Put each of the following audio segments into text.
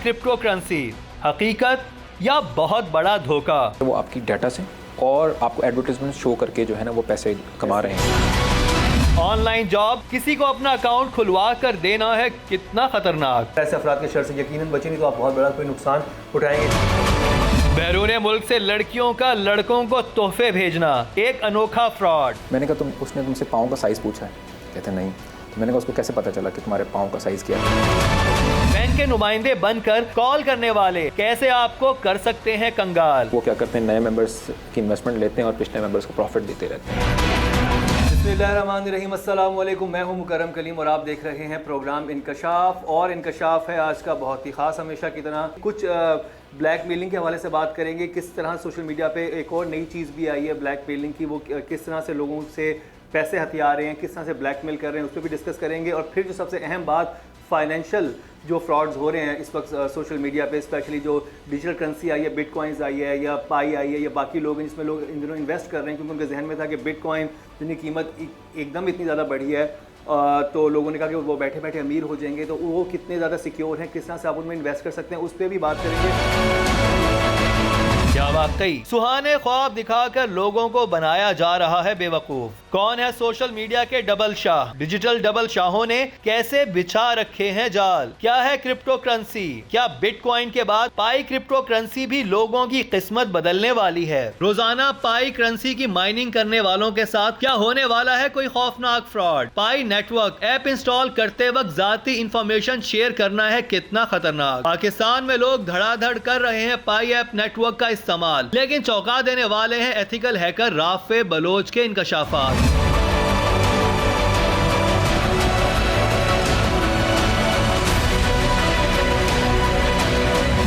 Crypto currency, हकीकत या बहुत बड़ा धोखा? वो आपकी डाटा से और आपको एडवर्टाइजमेंट शो करके जो है ना वो पैसे कमा रहे हैं। ऑनलाइन जॉब किसी को अपना अकाउंट खुलवा कर देना है कितना खतरनाक? ऐसे अफराद के शर से यकीनन बचे, नहीं तो आप बहुत बड़ा कोई नुकसान उठाएंगे। बैरून मुल्क से लड़कियों का लड़कों को तोहफे भेजना एक अनोखा फ्रॉड। मैंने कहा उसने तुमसे पाँव का साइज़ पूछा है? कहते नहीं। तो मैंने कहा उसको कैसे पता चला कि तुम्हारे पाँव का साइज़ क्या है? बैंक के नुमाइंदे बनकर कॉल करने वाले कैसे आपको कर सकते हैं कंगाल? वो क्या करते हैं, नए मेंबर्स की इन्वेस्टमेंट लेते हैं और पिछले मेंबर्स को प्रॉफिट देते रहते हैं। बिस्मिल्लाहिर्रहमानिर्रहीम, अस्सलाम वालेकुम। मैं हूं मुकर्रम कलीम और आप देख रहे हैं प्रोग्राम इनकशाफ। और इनकशाफ है आज का बहुत ही ख़ास, हमेशा की तरह कुछ ब्लैकमेलिंग के हवाले से बात करेंगे। किस तरह सोशल मीडिया पे एक और नई चीज़ भी आई है ब्लैकमेलिंग की, वो किस तरह से लोगों से पैसे हथिया रहे हैं, किस तरह से ब्लैकमेल कर रहे हैं, उस पर भी डिस्कस करेंगे। और फिर जो सबसे अहम बात, फाइनेंशियल जो फ्रॉड्स हो रहे हैं इस वक्त सोशल मीडिया पे, स्पेशली जो डिजिटल करेंसी आई है, बिटकॉइंस आई है या पाई आई है या बाकी लोग हैं, जिसमें लोग इन दिनों इन्वेस्ट कर रहे हैं क्योंकि उनके जहन में था कि बिटकॉइन जिनकी कीमत एकदम इतनी ज़्यादा बढ़ी है, तो लोगों ने कहा कि वो बैठे बैठे अमीर हो जाएंगे। तो वो कितने ज़्यादा सिक्योर हैं, किस तरह से आप उनमें इन्वेस्ट कर सकते हैं, उस पर भी बात करेंगे। क्या वाकई सुहाने ख्वाब दिखाकर लोगों को बनाया जा रहा है बेवकूफ? कौन है सोशल मीडिया के डबल शाह? डिजिटल डबल शाहों ने कैसे बिछा रखे हैं जाल? क्या है क्रिप्टो करेंसी? क्या बिटकॉइन के बाद पाई क्रिप्टो करेंसी भी लोगों की किस्मत बदलने वाली है? रोजाना पाई करेंसी की माइनिंग करने वालों के साथ क्या होने वाला है कोई खौफनाक फ्रॉड? पाई नेटवर्क ऐप इंस्टॉल करते वक्त जाती इंफॉर्मेशन शेयर करना है कितना खतरनाक? पाकिस्तान में लोग धड़ाधड़ कर रहे हैं पाई ऐप नेटवर्क का इस्तेमाल, लेकिन चौंका देने वाले हैं एथिकल हैकर राफे बलोच के इंकशाफात।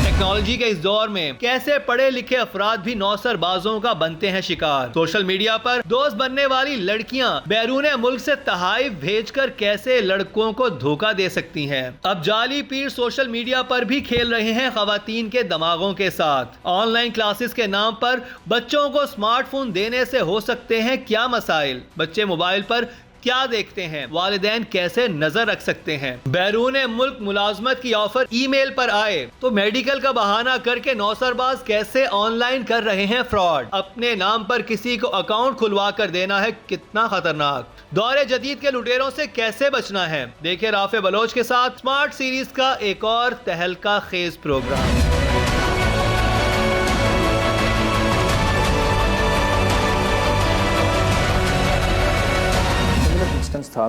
टेक्नोलॉजी के इस दौर में कैसे पढ़े लिखे अफराद भी नौसरबाजों का बनते हैं शिकार? सोशल मीडिया पर दोस्त बनने वाली लड़कियां बैरून मुल्क से तहाइफ भेजकर कैसे लड़कों को धोखा दे सकती हैं? अब जाली पीर सोशल मीडिया पर भी खेल रहे हैं खवातीन के दिमागों के साथ। ऑनलाइन क्लासेस के नाम पर बच्चों को स्मार्टफोन देने से हो सकते हैं क्या मसाइल? बच्चे मोबाइल पर क्या देखते हैं, वालिदैन कैसे नजर रख सकते हैं? बैरून मुल्क मुलाजमत की ऑफर ईमेल पर आए तो मेडिकल का बहाना करके नौसरबाज कैसे ऑनलाइन कर रहे हैं फ्रॉड? अपने नाम पर किसी को अकाउंट खुलवा कर देना है कितना खतरनाक? दौरे जदीद के लुटेरों से कैसे बचना है? देखिए राफे बलोच के साथ स्मार्ट सीरीज का एक और तहलका खेज प्रोग्राम। था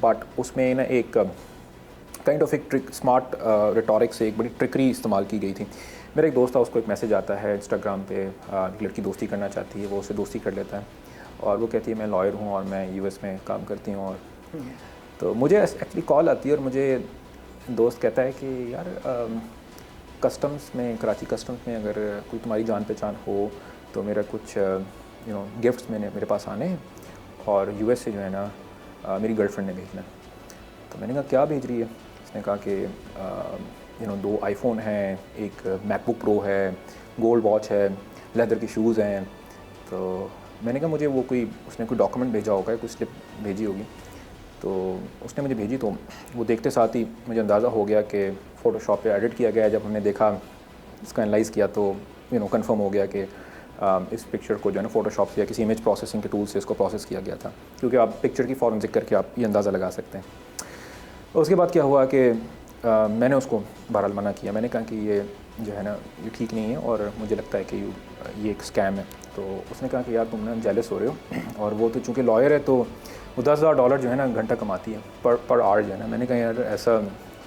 बट उसमें ना एक काइंड ऑफ एक ट्रिक, स्मार्ट रिटोरिक से एक बड़ी ट्रिकरी इस्तेमाल की गई थी। मेरा एक दोस्त था, उसको एक मैसेज आता है इंस्टाग्राम पे, एक लड़की दोस्ती करना चाहती है, वो उससे दोस्ती कर लेता है और वो कहती है मैं लॉयर हूँ और मैं यूएस में काम करती हूँ। और तो मुझे एक्चुअली कॉल आती है और मुझे दोस्त कहता है कि यार कस्टम्स में, कराची कस्टम्स में अगर कोई तुम्हारी जान पहचान हो तो मेरा कुछ गिफ्ट्स मेरे पास आने हैं और यूएस से जो है ना मेरी गर्लफ्रेंड ने भेजना है। तो मैंने कहा क्या भेज रही है? उसने कहा कि 2 आईफोन हैं, एक मैकबुक प्रो है, गोल्ड वॉच है, लेदर के शूज़ हैं। तो मैंने कहा मुझे वो उसने कोई डॉक्यूमेंट भेजा होगा, कुछ स्लिप भेजी होगी। तो उसने मुझे भेजी तो वो देखते साथ ही मुझे अंदाज़ा हो गया कि फ़ोटोशॉप पे एडिट किया गया है। जब हमने देखा, इसका एनालाइज़ किया तो कंफर्म हो गया कि इस पिक्चर को जो है ना फ़ोटोशॉप से या किसी इमेज प्रोसेसिंग के टूल से इसको प्रोसेस किया गया था, क्योंकि आप पिक्चर की फ़ौरन ज़िक्र करके आप ये अंदाज़ा लगा सकते हैं। उसके बाद क्या हुआ कि मैंने उसको बहरहाल मना किया। मैंने कहा कि ये जो है ना ये ठीक नहीं है और मुझे लगता है कि ये एक स्कैम है। तो उसने कहा कि यार तुम ना जेलस हो रहे हो, और वो तो चूँकि लॉयर है तो वो $10,000 जो है ना घंटा कमाती है पर आवर जो है ना। मैंने कहा यार ऐसा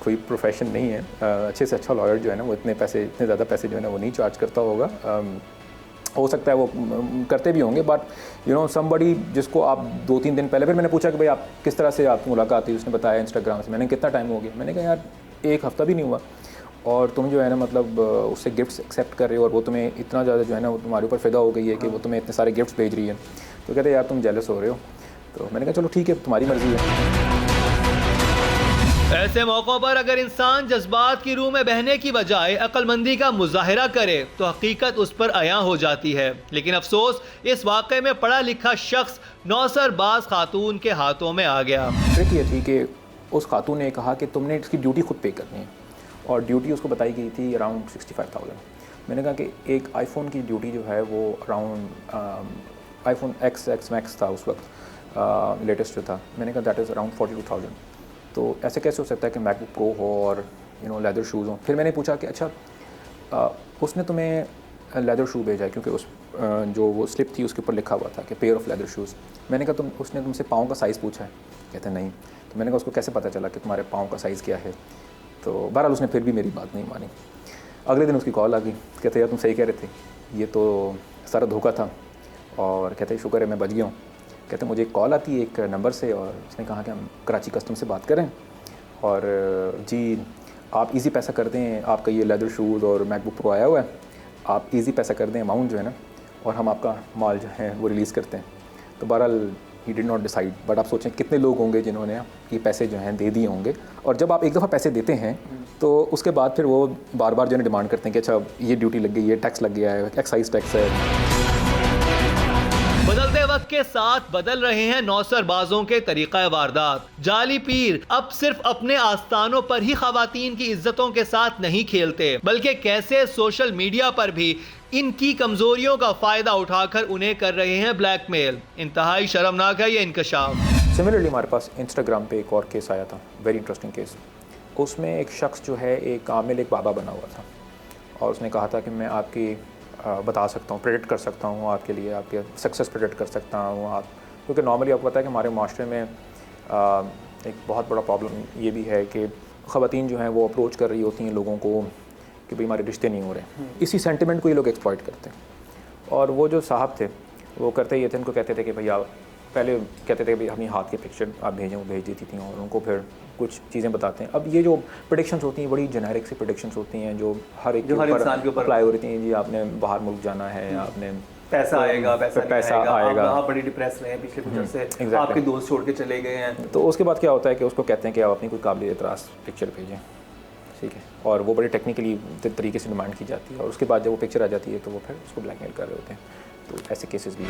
कोई प्रोफेशन नहीं है, अच्छे से अच्छा लॉयर जो है ना वो इतने ज़्यादा पैसे जो है ना वो नहीं चार्ज करता होगा। हो सकता है वो करते भी होंगे, बट समबडी जिसको आप 2-3 दिन पहले, फिर मैंने पूछा कि भाई आप किस तरह से आपकी मुलाकात हुई? उसने बताया इंस्टाग्राम से। मैंने कितना टाइम हो गया? मैंने कहा यार 1 हफ़्ता भी नहीं हुआ और तुम जो है ना मतलब उससे गिफ्ट्स एक्सेप्ट कर रहे हो और वो तुम्हें इतना ज़्यादा जो है ना वो तुम्हारे ऊपर फ़िदा हो गई है कि वो तुम्हें इतने सारे गिफ्ट्स भेज रही है। तो कहते यार तुम जेलस हो रहे हो। तो मैंने कहा चलो ठीक है, तुम्हारी मर्ज़ी है। ऐसे मौक़ों पर अगर इंसान जज्बात की रूह में बहने की बजाय अक्लमंदी का मुजाहिरा करे तो हकीकत उस पर अयां हो जाती है। लेकिन अफसोस इस वाक़े में पढ़ा लिखा शख्स नौसरबाज खातून के हाथों में आ गया। ट्रिक ये थी कि उस खातून ने कहा कि तुमने इसकी ड्यूटी खुद पे करनी है और ड्यूटी उसको बताई गई थी अराउंड 65,000। मैंने कहा कि एक आईफोन की ड्यूटी जो है वो अराउंड आईफोन एक्स मैक्स था उस वक्त, लेटेस्ट जो था, मैंने कहा दैट इज़ अराउंड 42,000। तो ऐसे कैसे हो सकता है कि मैकबुक प्रो हो और लेदर शूज़ हों। फिर मैंने पूछा कि अच्छा उसने तुम्हें लेदर शू भेजा है, क्योंकि उस जो वो स्लिप थी उसके ऊपर लिखा हुआ था कि पेयर ऑफ लेदर शूज़। मैंने कहा उसने तुमसे पाँव का साइज़ पूछा है? कहते नहीं। तो मैंने कहा उसको कैसे पता चला कि तुम्हारे पाँव का साइज़ क्या है? तो बहरहाल उसने फिर भी मेरी बात नहीं मानी। अगले दिन उसकी कॉल आ गई, कहते यार तुम सही कह रहे थे, ये तो सारा धोखा था। और कहते शुक्र है मैं बच गया हूँ। कहते मुझे एक कॉल आती है एक नंबर से और उसने कहा कि हम कराची कस्टम से बात करें और जी आप इजी पैसा कर दें, आपका ये लेदर शूज़ और मैकबुक प्रो आया हुआ है, आप इजी पैसा कर दें अमाउंट जो है ना, और हम आपका माल जो है वो रिलीज़ करते हैं। तो बहरहाल he did not decide, but आप सोचें कितने लोग होंगे जिन्होंने ये पैसे जो हैं दे दिए होंगे। और जब आप एक दफ़ा पैसे देते हैं तो उसके बाद फिर वो बार बार जो है डिमांड करते हैं कि अच्छा ये ड्यूटी लग गई, ये टैक्स लग गया है, एक्साइज टैक्स है। बदलते वक्त के साथ बदल रहे हैं नौसरबाजों के तरीक़ा वारदात। जाली पीर अब सिर्फ अपने आस्थानों पर ही खवातीन की इज्जतों के साथ नहीं खेलते, बल्कि कैसे सोशल मीडिया पर भी इनकी कमजोरियों का फ़ायदा उठाकर उन्हें कर रहे हैं ब्लैकमेल। इंतहाई शर्मनाक है ये इंकशाफ। सिमिलरली हमारे पास इंस्टाग्राम पे एक और केस आया था, वेरी इंटरेस्टिंग केस। उसमें एक शख्स जो है एक आमिल, एक बाबा बना हुआ था और उसने कहा था कि मैं आपकी बता सकता हूँ, प्रेडिक्ट कर सकता हूँ आपके लिए, आपके सक्सेस प्रेडिक्ट कर सकता हूँ आप, क्योंकि नॉर्मली आपको पता है कि हमारे माशरे में एक बहुत बड़ा प्रॉब्लम ये भी है कि ख़वातीन जो हैं वो अप्रोच कर रही होती हैं लोगों को कि भाई हमारे रिश्ते नहीं हो रहे। इसी सेंटिमेंट को ये लोग एक्सप्लॉइट करते हैं। और वो जो साहब थे वो करते ये थे, उनको कहते थे कि भैया, पहले कहते थे कि भाई अपनी हाथ के पिक्चर आप भेजें, वो भेज देती थी और उनको फिर कुछ चीज़ें बताते हैं। अब ये जो प्रेडिक्शंस होती हैं बड़ी जेनेरिक सी प्रेडिक्शंस होती हैं जो हर एक इंसान के ऊपर अप्लाई हो रही हैं। जी आपने बाहर मुल्क जाना है, आपने पैसा आएगा, पैसा आएगा, आप बड़ी डिप्रेस रहे हैं पिछले कुछ अर्से, आपके दोस्त छोड़ के चले गए हैं। तो उसके बाद क्या होता है कि उसको कहते हैं कि आप अपनी कोई काबिल एतराज़ पिक्चर भेजें, ठीक है, और वो बड़ी टेक्निकली तरीके से डिमांड की जाती है और उसके बाद जब वो पिक्चर आ जाती है तो वो फिर उसको ब्लैकमेल कर रहे होते हैं। तो ऐसे केसेस भी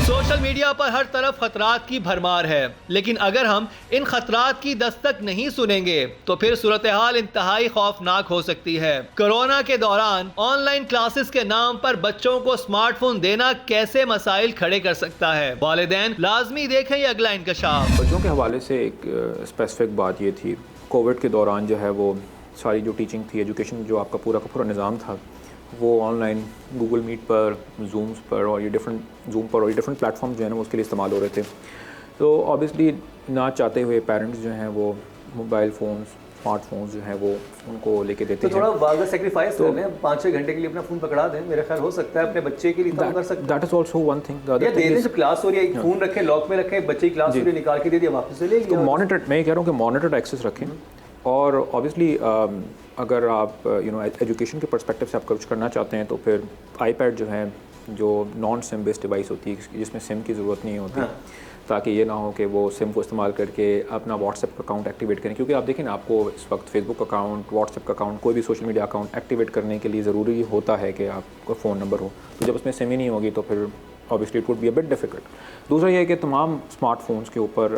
सोशल मीडिया पर हर तरफ खतरात की भरमार है, लेकिन अगर हम इन खतरात की दस्तक नहीं सुनेंगे तो फिर सूरत हाल इंतहाई खौफनाक हो सकती है। कोरोना के दौरान ऑनलाइन क्लासेस के नाम पर बच्चों को स्मार्टफोन देना कैसे मसाइल खड़े कर सकता है। वालिदैन लाजमी देखें ये अगला इंकशाफ। बच्चों के हवाले से एक स्पेसिफिक बात ये थी, कोविड के दौरान जो है वो सारी जो टीचिंग थी, एजुकेशन जो आपका पूरा का पूरा निज़ाम था वो ऑनलाइन गूगल मीट पर, जूम्स पर और ये डिफरेंट प्लेटफॉर्म जो है ना वो उसके लिए इस्तेमाल हो रहे थे। तो ऑब्वियसली ना चाहते हुए पेरेंट्स जो हैं वो मोबाइल फ़ोन्स, स्मार्टफोन्स जो हैं वो उनको लेके देते हैं। तो थोड़ा वादा सेक्रीफाइस कर लें, 5-6 घंटे के लिए अपना फ़ोन पकड़ा दें, मेरा ख्याल हो सकता है अपने बच्चे के लिए तो कर सकते हैं। That is also one thing. दे दें, जब क्लास हो रही है एक फ़ोन रखें, लॉक में रखें, बच्चे की क्लास हो रही है निकाल के दे दिया, वापस से ले लिया। तो मॉनिटर्ड, मैं ये कह रहा हूँ कि मॉनिटर्ड एक्सेस रखें। और ऑब्वियसली अगर आप एजुकेशन के पर्सपेक्टिव से आप कुछ करना चाहते हैं तो फिर आईपैड जो है, जो नॉन सिम बेस्ड डिवाइस होती है जिसमें सिम की ज़रूरत नहीं होती, ताकि ये ना हो कि वो सिम को इस्तेमाल करके अपना व्हाट्सएप अकाउंट एक्टिवेट करें। क्योंकि आप देखें ना, आपको इस वक्त फेसबुक अकाउंट, व्हाट्सएप अकाउंट, कोई भी सोशल मीडिया अकाउंट एक्टिवेट करने के लिए ज़रूरी होता है कि आपका फ़ोन नंबर हो। तो जब उसमें सिम ही नहीं होगी तो फिर obviously it would be a bit difficult. दूसरा ये है कि तमाम स्मार्टफोन्स के ऊपर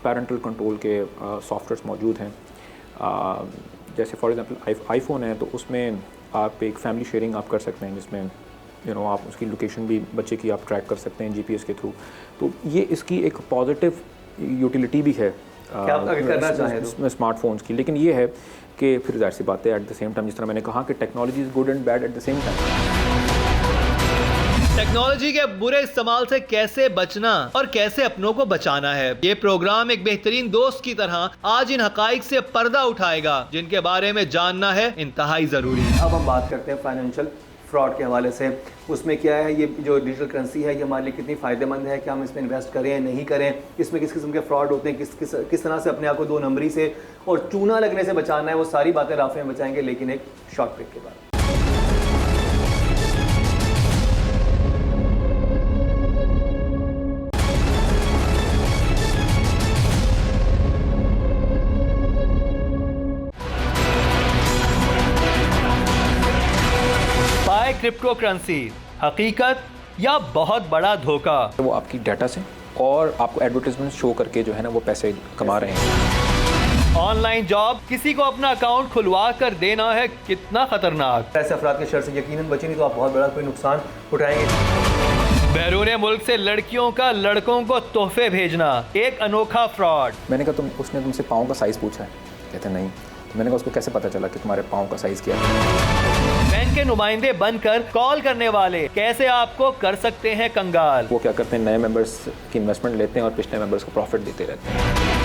पेरेंटल कंट्रोल के सॉफ्टवेयर्स मौजूद हैं। जैसे फॉर एग्जांपल आईफोन है तो उसमें आप एक फैमिली शेयरिंग आप कर सकते हैं, जिसमें आप उसकी लोकेशन भी बच्चे की आप ट्रैक कर सकते हैं जीपीएस के थ्रू। तो ये इसकी एक पॉजिटिव यूटिलिटी भी है स्मार्टफोन्स की। लेकिन ये है कि फिर जाहिर सी बात है एट द सेम टाइम, जिस तरह मैंने कहा कि technology is good and bad at the same time. Technology के बुरे इस्तेमाल से कैसे बचना और कैसे अपनों को बचाना है, ये प्रोग्राम एक बेहतरीन दोस्त की तरह आज इन हकाइक से पर्दा उठाएगा जिनके बारे में जानना है इंतहाई ज़रूरी। अब हम बात करते हैं फाइनेंशियल फ्रॉड के हवाले से। उसमें क्या है, ये जो डिजिटल करेंसी है ये हमारे लिए कितनी फ़ायदेमंद है, क्या हम इसमें इन्वेस्ट करें या नहीं करें, इसमें किस किस्म के फ्रॉड होते हैं, किस तरह से अपने आप को 2 नंबरी से और चूना लगने से बचाना है, वो सारी बातें राफ़े में बचाएंगे, लेकिन एक शॉर्ट ब्रेक के बाद। क्रिप्टो करेंसी हकीकत या बहुत बड़ा धोखा। वो आपकी डाटा से और आपको एडवर्टाइजमेंट शो करके जो है ना वो पैसे कमा रहे हैं। ऑनलाइन जॉब, किसी को अपना अकाउंट खुलवा कर देना है कितना खतरनाक। ऐसे अफराद के शर से यकीनन बचे, नहीं तो आप बहुत बड़ा कोई नुकसान उठाएंगे। बैरून मुल्क से लड़कियों का लड़कों को तोहफे भेजना एक अनोखा फ्रॉड। मैंने कहा उसने तुमसे पाँव का साइज़ पूछा है? कहते नहीं। तो मैंने कहा उसको कैसे पता चला कि तुम्हारे पाँव का साइज़ क्या है? बैंक के नुमाइंदे बनकर कॉल करने वाले कैसे आपको कर सकते हैं कंगाल। वो क्या करते हैं, नए मेंबर्स की इन्वेस्टमेंट लेते हैं और पिछले मेंबर्स को प्रॉफिट देते रहते हैं।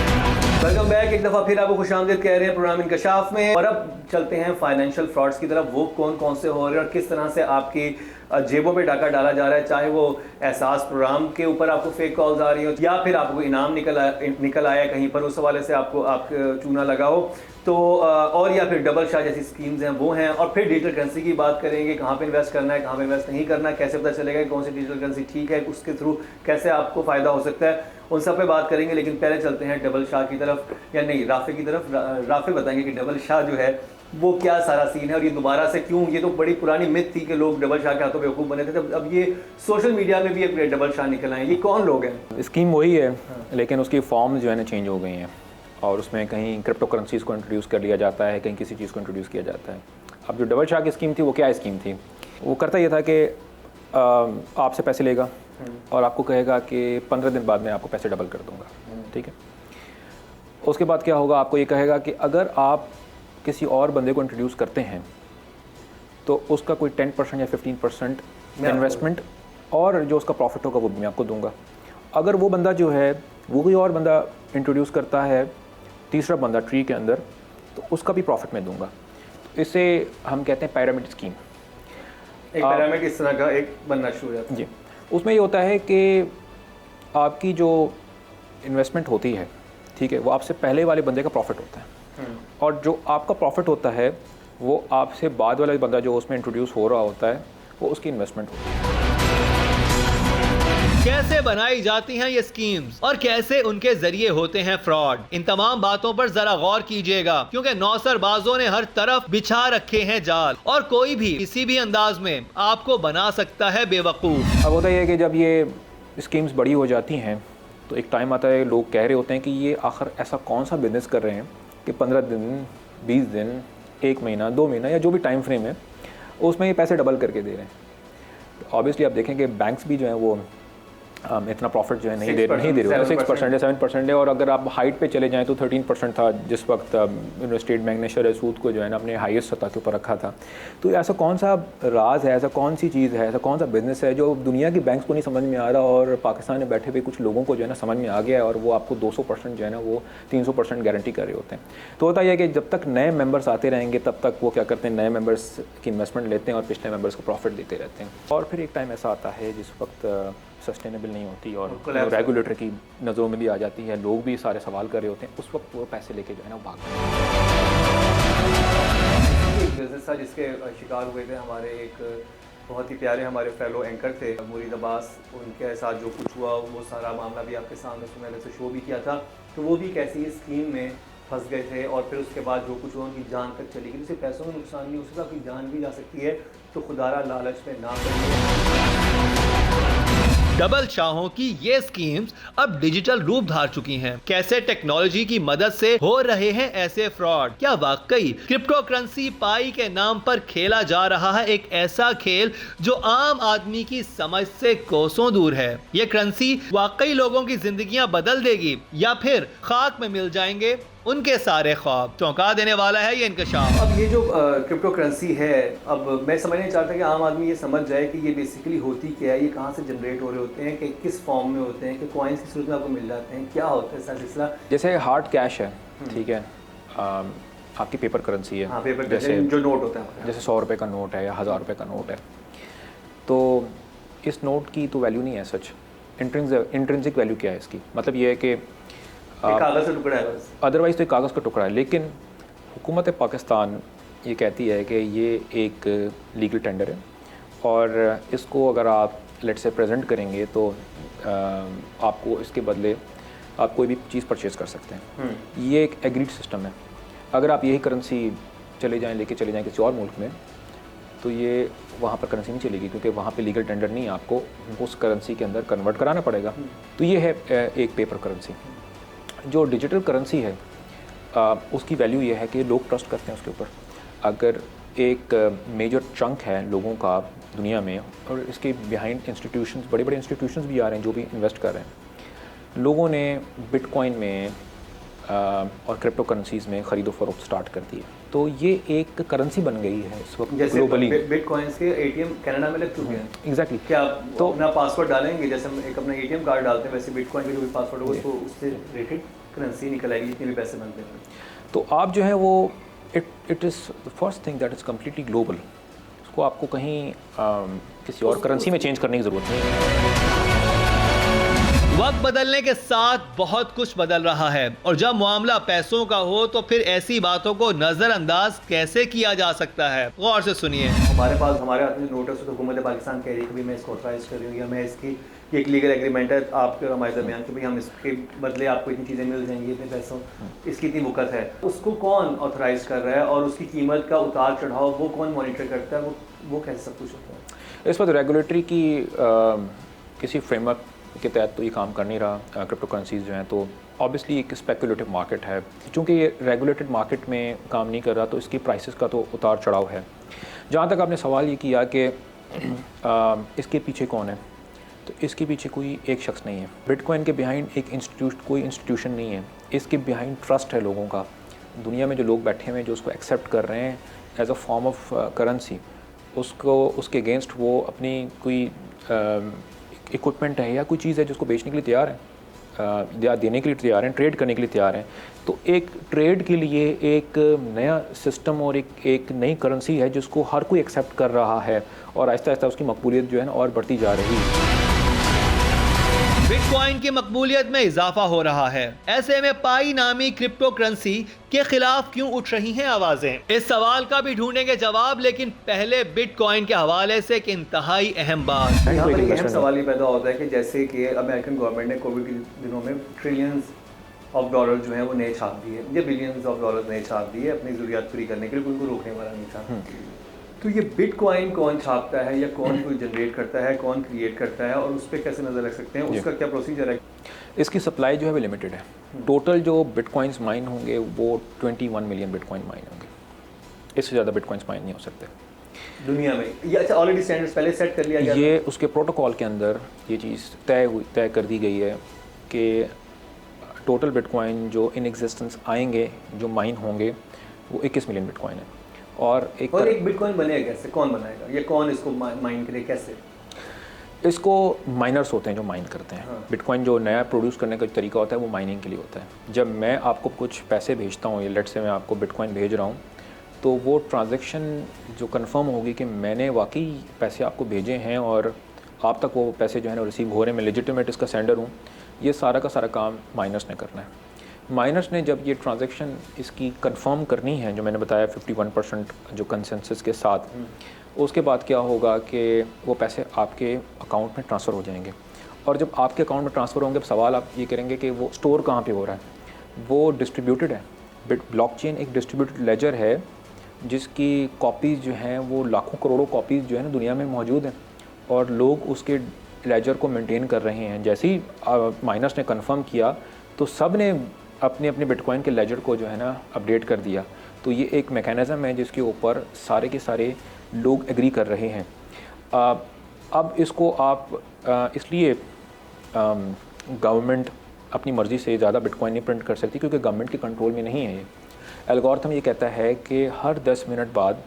वेलकम बैक, एक दफ़ा फिर आपको खुशामदीद कह रहे हैं प्रोग्राम इंकशाफ में। और अब चलते हैं फाइनेंशियल फ्रॉड्स की तरफ। वो कौन कौन से हो रहे हैं और किस तरह से आपकी जेबों पे डाका डाला जा रहा है, चाहे वो एहसास प्रोग्राम के ऊपर आपको फेक कॉल्स आ रही हो या फिर आपको इनाम निकल आया कहीं पर, उस हवाले से आपको चूना लगा हो तो, और या फिर डबल शाह जैसी स्कीम्स हैं वो हैं। और फिर डिजिटल करेंसी की बात करेंगे, कहाँ पे इन्वेस्ट करना है, कहाँ पे इन्वेस्ट नहीं करना है, कैसे पता चलेगा कौन सी डिजिटल करेंसी ठीक है, उसके थ्रू कैसे आपको फ़ायदा हो सकता है, उन सब पे बात करेंगे। लेकिन पहले चलते हैं डबल शाह की तरफ, या नहीं राफे की तरफ। राफे बताएंगे कि डबल शाह जो है वो क्या सारा सीन है और ये दोबारा से क्यों। ये तो बड़ी पुरानी मिथ थी कि लोग डबल शाह के हाथों बेवकूफ़ बने थे, अब ये सोशल मीडिया में भी एक डबल शाह निकल आए। ये कौन लोग हैं? स्कीम वही है, लेकिन उसकी फॉर्म जो है ना चेंज हो गई हैं और उसमें कहीं क्रिप्टो करेंसीज़ को इंट्रोड्यूस कर लिया जाता है, कहीं किसी चीज़ को इंट्रोड्यूस किया जाता है। अब जो डबल शाह की स्कीम थी वो क्या स्कीम थी? वो करता ये था कि आपसे पैसे लेगा और आपको कहेगा कि 15 दिन बाद मैं आपको पैसे डबल कर दूंगा, ठीक है। उसके बाद क्या होगा, आपको ये कहेगा कि अगर आप किसी और बंदे को इंट्रोड्यूस करते हैं तो उसका कोई 10% या 15% इन्वेस्टमेंट और जो उसका प्रॉफिट होगा वो भी मैं आपको दूंगा। अगर वो बंदा जो है वो कोई और बंदा इंट्रोड्यूस करता है, तीसरा बंदा ट्री के अंदर, तो उसका भी प्रॉफिट मैं दूंगा। तो इसे हम कहते हैं पिरामिड स्कीम। एक पिरामिड इस तरह का एक बनना शुरू हो जाता है। जी, उसमें ये होता है कि आपकी जो इन्वेस्टमेंट होती है, ठीक है, वो आपसे पहले वाले बंदे का प्रॉफिट होता है और जो आपका प्रॉफिट होता है वो आपसे बाद वाला बंदा जो उसमें इंट्रोड्यूस हो रहा होता है वो उसकी इन्वेस्टमेंट होती है। कैसे बनाई जाती हैं ये स्कीम्स और कैसे उनके जरिए होते हैं फ्रॉड, इन तमाम बातों पर जरा गौर कीजिएगा, क्योंकि नौसरबाजों ने हर तरफ बिछा रखे हैं जाल और कोई भी किसी भी अंदाज में आपको बना सकता है बेवकूफ़। अब होता है कि जब ये स्कीम्स बड़ी हो जाती हैं तो एक टाइम आता है, लोग कह रहे होते हैं कि ये आखिर ऐसा कौन सा बिजनेस कर रहे हैं कि 15 दिन, 20 दिन, 1 महीना, 2 महीना या जो भी टाइम फ्रेम है उसमें ये पैसे डबल करके दे रहे हैं। तो ऑब्वियसली आप देखें कि बैंक्स भी जो हैं वो इतना प्रॉफिट जो है नहीं दे रहे हैं, 6% है, 7% है। और अगर आप हाइट पे चले जाएं तो 13% था जिस वक्त स्टेट बैंक ने शरह सूद को जो है ना अपने हाईएस्ट सतह के ऊपर रखा था। तो ऐसा कौन सा राज है, ऐसा कौन सी चीज़ है, ऐसा कौन सा बिजनेस है जो दुनिया की बैंक्स को नहीं समझ में आ रहा और पाकिस्तान में बैठे हुए कुछ लोगों को जो है ना समझ में आ गया है और वो आपको 200% जो है ना वो 300% गारंटी कर रहे होते हैं। तो होता यह है कि जब तक नए मेंबर्स आते रहेंगे तब तक वो क्या करते हैं, नए मेंबर्स की इन्वेस्टमेंट लेते हैं और पिछले मेंबर्स को प्रॉफिट देते रहते हैं। और फिर एक टाइम ऐसा आता है जिस वक्त सस्टेनेबल नहीं होती और रेगुलेटर की नज़रों में भी आ जाती है, लोग भी सारे सवाल कर रहे होते हैं, उस वक्त वो पैसे लेके जो है ना वो भागते हैं। एक बिजनेस था जिसके शिकार हुए थे हमारे एक बहुत ही प्यारे हमारे फेलो एंकर थे मुरीद अब्बास, उनके साथ जो कुछ हुआ वो सारा मामला भी आपके सामने मैंने तो शो भी किया था। तो वो भी एक ऐसी स्कीम में फंस गए थे और फिर उसके बाद जो कुछ हुआ उनकी जान तक चली गई। सिर्फ पैसों में नुकसान नहीं हो सकता, आपकी जान भी जा सकती है। तो खुदारा लालच में ना करिए। डबल शाहों की ये स्कीम्स अब डिजिटल रूप धार चुकी हैं। कैसे टेक्नोलॉजी की मदद से हो रहे हैं ऐसे फ्रॉड? क्या वाकई क्रिप्टो करेंसी पाई के नाम पर खेला जा रहा है एक ऐसा खेल जो आम आदमी की समझ से कोसों दूर है? ये करेंसी वाकई लोगों की जिंदगियां बदल देगी या फिर खाक में मिल जाएंगे उनके सारे ख्वाब? चौंका देने वाला है ये इंकशाफ। अब ये जो क्रिप्टो करेंसी है, अब मैं समझना चाहता कि आम आदमी ये समझ जाए कि ये बेसिकली होती क्या है, ये कहाँ से जनरेट हो रहे होते हैं, कि किस फॉर्म में होते हैं, कि कॉइन्स की सूरत में आपको मिल जाते हैं, क्या होता है सिलसिला? जैसे हार्ड कैश है, ठीक है, आपकी पेपर करेंसी है। हाँ, पेपर जैसे जो नोट होता है, जैसे 100 रुपये का नोट है या 1000 रुपये का नोट है, तो इस नोट की तो वैल्यू नहीं है सच। इंट्रिंसिक वैल्यू क्या है इसकी? मतलब ये है कि कागज़ का टुकड़ा है बस, अदरवाइज़ तो कागज़ का टुकड़ा है। लेकिन हुकूमत पाकिस्तान ये कहती है कि ये एक लीगल टेंडर है और इसको अगर आप लेट से प्रेजेंट करेंगे तो आपको इसके बदले आप कोई भी चीज़ परचेज़ कर सकते हैं। ये एक एग्रीड सिस्टम है। अगर आप यही करेंसी लेके चले जाएँ किसी और मुल्क में तो ये वहाँ पर करेंसी नहीं चलेगी, क्योंकि वहाँ पे लीगल टेंडर नहीं है, आपको उस करेंसी के अंदर कन्वर्ट कराना पड़ेगा। तो ये है एक पेपर करेंसी। जो डिजिटल करेंसी है उसकी वैल्यू ये है कि लोग ट्रस्ट करते हैं उसके ऊपर। अगर एक मेजर चंक है लोगों का दुनिया में, और इसके बिहाइंड इंस्टीट्यूशंस, बड़े बड़े इंस्टीट्यूशंस भी आ रहे हैं जो भी इन्वेस्ट कर रहे हैं, लोगों ने बिटकॉइन में और क्रिप्टो करेंसीज़ में ख़रीदो फरोख्त स्टार्ट कर दी है। तो ये एक करेंसी बन गई है इस वक्त ग्लोबली। बिटकॉइंस के एटीएम कनाडा में लग चुके हैं। एग्जैक्टली। क्या आप तो अपना पासवर्ड डालेंगे, जैसे हम एक अपना एटीएम कार्ड डालते हैं, वैसे बिटकॉइन का जो भी पासवर्ड होगा उसको उससे रिलेटेड करेंसी निकल आएगी जितने भी पैसे बनते हैं। तो आप जो है वो it is the first thing that is completely global. उसको आपको कहीं किसी और करेंसी में चेंज करने की ज़रूरत नहीं है। वक्त बदलने के साथ बहुत कुछ बदल रहा है, और जब मामला पैसों का हो तो फिर ऐसी बातों को नजरअंदाज कैसे किया जा सकता है। गौर से सुनिए। हमारे हाथ में नोटिस है तो हुकूमत पाकिस्तान कह रही है कि भाई मैं इसको ऑथराइज कर रही हूँ, या मैं इसकी एक लीगल एग्रीमेंट है आपके और हमारे दरमियान कि भाई हम इसके बदले आपको इतनी चीज़ें मिल जाएंगी, इतने पैसों, इसकी इतनी वक़्त है। उसको कौन ऑथराइज कर रहा है और उसकी कीमत का उतार चढ़ाव वो कौन मॉनिटर करता है, वो कैसे सब कुछ होता है? इस पर रेगुलेटरी की किसी फ्रेमवर्क के तहत तो ये काम कर नहीं रहा क्रिप्टो करेंसीज जो हैं। तो ऑब्वियसली एक स्पेकुलेटिव मार्केट है, चूँकि ये रेगुलेटेड मार्केट में काम नहीं कर रहा तो इसकी प्राइसेस का तो उतार चढ़ाव है। जहाँ तक आपने सवाल ये किया कि इसके पीछे कौन है, तो इसके पीछे कोई एक शख्स नहीं है। बिटकॉइन के बिहाइंड कोई इंस्टीट्यूशन नहीं है, इसके बिहाइंड ट्रस्ट है लोगों का। दुनिया में जो लोग बैठे हुए हैं जो उसको एक्सेप्ट कर रहे हैं as a form of currency, उसके अगेंस्ट वो अपनी कोई इक्विपमेंट है या कोई चीज़ है जिसको बेचने के लिए तैयार है, या देने के लिए तैयार हैं, ट्रेड करने के लिए तैयार हैं। तो एक ट्रेड के लिए एक नया सिस्टम और एक नई करेंसी है जिसको हर कोई एक्सेप्ट कर रहा है, और आहिस्ता आहिस्ता उसकी मकबूलियत जो है ना और बढ़ती जा रही है। बिटकॉइन की मकबूलियत में इजाफा हो रहा है, ऐसे में पाई नामी क्रिप्टो करेंसी के खिलाफ क्यों उठ रही हैं आवाजें? इस सवाल का भी ढूंढेंगे जवाब, लेकिन पहले बिटकॉइन के हवाले से एक इंतहाई अहम बात। यहाँ पर एक अहम सवाल ये पैदा होता है कि जैसे कि अमेरिकन गवर्नमेंट ने कोविड के दिनों में ट्रिलियंस ऑफ डॉलर जो है वो नए छाप दिए, या बिलियंस ऑफ डॉलर नए छाप दिए अपनी ज़रूरियात पूरी करने के लिए, उनको रोकने वाला नहीं था। तो ये बिटकॉइन कौन छापता है, या कौन कोई जनरेट करता है, कौन क्रिएट करता है, और उस पर कैसे नज़र रख सकते हैं, उसका क्या प्रोसीजर है? इसकी सप्लाई जो है वो लिमिटेड है। टोटल जो बिटकॉइंस माइन होंगे वो 21 मिलियन बिटकॉइन माइन होंगे, इससे ज़्यादा बिटकॉइंस माइन नहीं हो सकते दुनिया में। ये अच्छा ऑलरेडी स्टैंडर्ड्स पहले सेट कर लिया गया, ये उसके प्रोटोकॉल के अंदर ये चीज़ तय कर दी गई है कि टोटल बिटकॉइन जो इन एग्जिस्टेंस आएंगे, जो माइन होंगे, वो 21 मिलियन बिटकॉइन है। और एक बिटकॉइन बनेगा कैसे, कौन बनाएगा, ये कौन इसको माइन करे, कैसे? इसको माइनर्स होते हैं जो माइन करते हैं। बिटकॉइन जो नया प्रोड्यूस करने का तरीका होता है वो माइनिंग के लिए होता है। जब मैं आपको कुछ पैसे भेजता हूँ, या लेट से मैं आपको बिटकॉइन भेज रहा हूँ, तो वो ट्रांजैक्शन जो कंफर्म होगी कि मैंने वाकई पैसे आपको भेजे हैं और आप तक वो पैसे जो है ना रिसीव हो रहे हैं, मैं लेजिटिमेट इसका सेंडर हूँ, ये सारा का सारा काम माइनर्स ने करना है। माइनर्स ने जब ये ट्रांजैक्शन इसकी कंफर्म करनी है, जो मैंने बताया 51% जो कंसेंसस के साथ, उसके बाद क्या होगा कि वो पैसे आपके अकाउंट में ट्रांसफ़र हो जाएंगे। और जब आपके अकाउंट में ट्रांसफ़र होंगे, सवाल आप ये करेंगे कि वो स्टोर कहाँ पे हो रहा है। वो डिस्ट्रीब्यूटेड है। ब्लॉकचेन एक डिस्ट्रीब्यूटेड लेजर है जिसकी कॉपीज़ जो हैं वो लाखों करोड़ों कॉपीज़ जो है ना दुनिया में मौजूद हैं, और लोग उसके लेजर को मेंटेन कर रहे हैं। जैसे ही माइनर्स ने कंफर्म किया तो सब ने अपने अपने बिटकॉइन के लेजर को जो है ना अपडेट कर दिया। तो ये एक मैकेनिज़्म है जिसके ऊपर सारे के सारे लोग एग्री कर रहे हैं। अब इसको आप इसलिए गवर्नमेंट अपनी मर्ज़ी से ज़्यादा बिटकॉइन नहीं प्रिंट कर सकती क्योंकि गवर्नमेंट के कंट्रोल में नहीं है ये। एल्गोरिथम ये कहता है कि हर 10 मिनट बाद